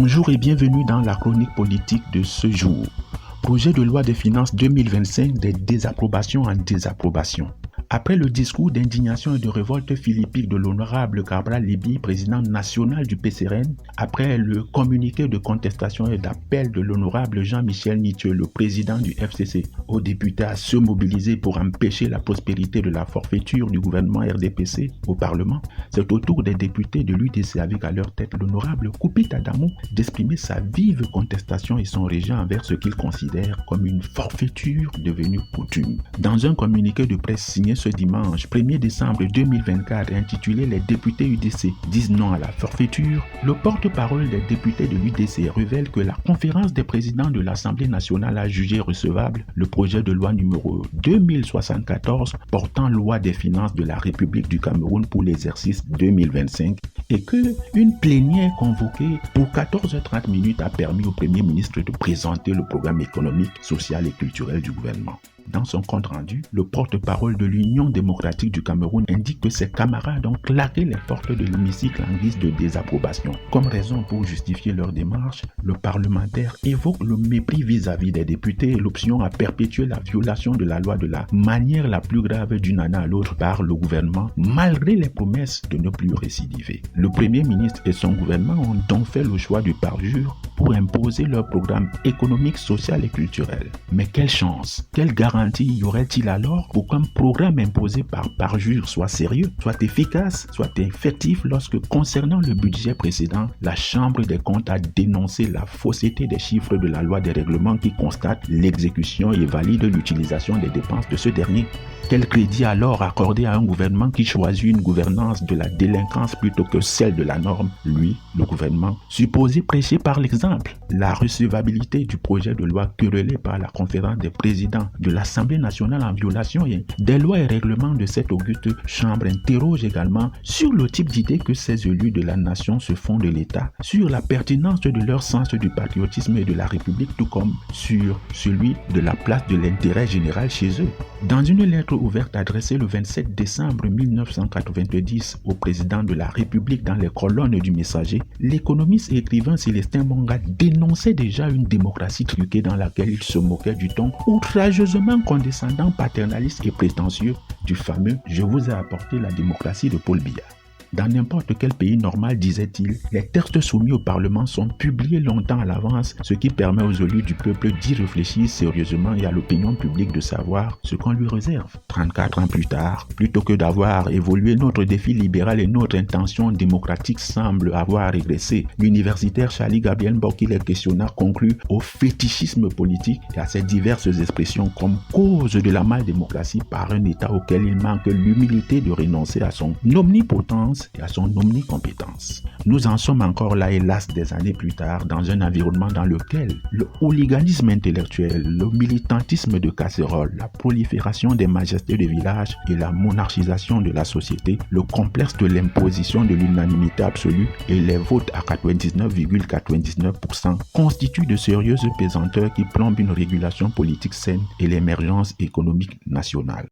Bonjour et bienvenue dans la chronique politique de ce jour. Projet de loi des finances 2025 des désapprobations en désapprobation. Après le discours d'indignation et de révolte philippique de l'honorable Cabral Libye, président national du PCRN, après le communiqué de contestation et d'appel de l'honorable Jean-Michel Nitieux, le président du FCC, aux députés à se mobiliser pour empêcher la prospérité de la forfaiture du gouvernement RDPC au Parlement, c'est au tour des députés de l'UDC avec à leur tête l'honorable Koupit Adamou d'exprimer sa vive contestation et son rejet envers ce qu'il considère comme une forfaiture devenue coutume. Dans un communiqué de presse signé ce dimanche 1er décembre 2024 intitulé « Les députés UDC disent non à la forfaiture », le porte-parole des députés de l'UDC révèle que la conférence des présidents de l'Assemblée nationale a jugé recevable le projet de loi numéro 2074 portant loi des finances de la République du Cameroun pour l'exercice 2025 et que une plénière convoquée pour 14h30 a permis au Premier ministre de présenter le programme économique, social et culturel du gouvernement. Dans son compte rendu, le porte-parole de l'Union démocratique du Cameroun indique que ses camarades ont claqué les portes de l'hémicycle en guise de désapprobation. Comme raison pour justifier leur démarche, le parlementaire évoque le mépris vis-à-vis des députés et l'option à perpétuer la violation de la loi de la manière la plus grave d'une année à l'autre par le gouvernement, malgré les promesses de ne plus récidiver. Le Premier ministre et son gouvernement ont donc fait le choix du parjure pour imposer leur programme économique, social et culturel. Mais quelle chance, quelle garantie y aurait-il alors pour qu'un programme imposé par parjure soit sérieux, soit efficace, soit effectif lorsque, concernant le budget précédent, la Chambre des comptes a dénoncé la fausseté des chiffres de la loi des règlements qui constate l'exécution et valide l'utilisation des dépenses de ce dernier? Quel crédit alors accorder à un gouvernement qui choisit une gouvernance de la délinquance plutôt que celle de la norme, lui, le gouvernement, supposé prêcher par l'exemple? La recevabilité du projet de loi querellé par la conférence des présidents de l'Assemblée nationale en violation des lois et règlements de cette auguste chambre interroge également sur le type d'idée que ces élus de la nation se font de l'État, sur la pertinence de leur sens du patriotisme et de la République, tout comme sur celui de la place de l'intérêt général chez eux. Dans une lettre ouverte adressée le 27 décembre 1990 au président de la République dans les colonnes du Messager, l'économiste et écrivain Célestin Monga dénonçait déjà une démocratie truquée dans laquelle il se moquait du ton outrageusement condescendant, paternaliste et prétentieux du fameux « Je vous ai apporté la démocratie » de Paul Biya. Dans n'importe quel pays normal, disait-il, les textes soumis au Parlement sont publiés longtemps à l'avance, ce qui permet aux élus du peuple d'y réfléchir sérieusement et à l'opinion publique de savoir ce qu'on lui réserve. 34 ans plus tard, plutôt que d'avoir évolué, notre défi libéral et notre intention démocratique semblent avoir régressé. L'universitaire Charlie Gabriel Mbok, qui les questionna, conclut au fétichisme politique et à ses diverses expressions comme cause de la mal-démocratie par un État auquel il manque l'humilité de renoncer à son omnipotence et à son omnicompétence. Nous en sommes encore là, hélas, des années plus tard, dans un environnement dans lequel le hooliganisme intellectuel, le militantisme de casserole, la prolifération des majestés de village et la monarchisation de la société, le complexe de l'imposition de l'unanimité absolue et les votes à 99,99% constituent de sérieuses pesanteurs qui plombent une régulation politique saine et l'émergence économique nationale.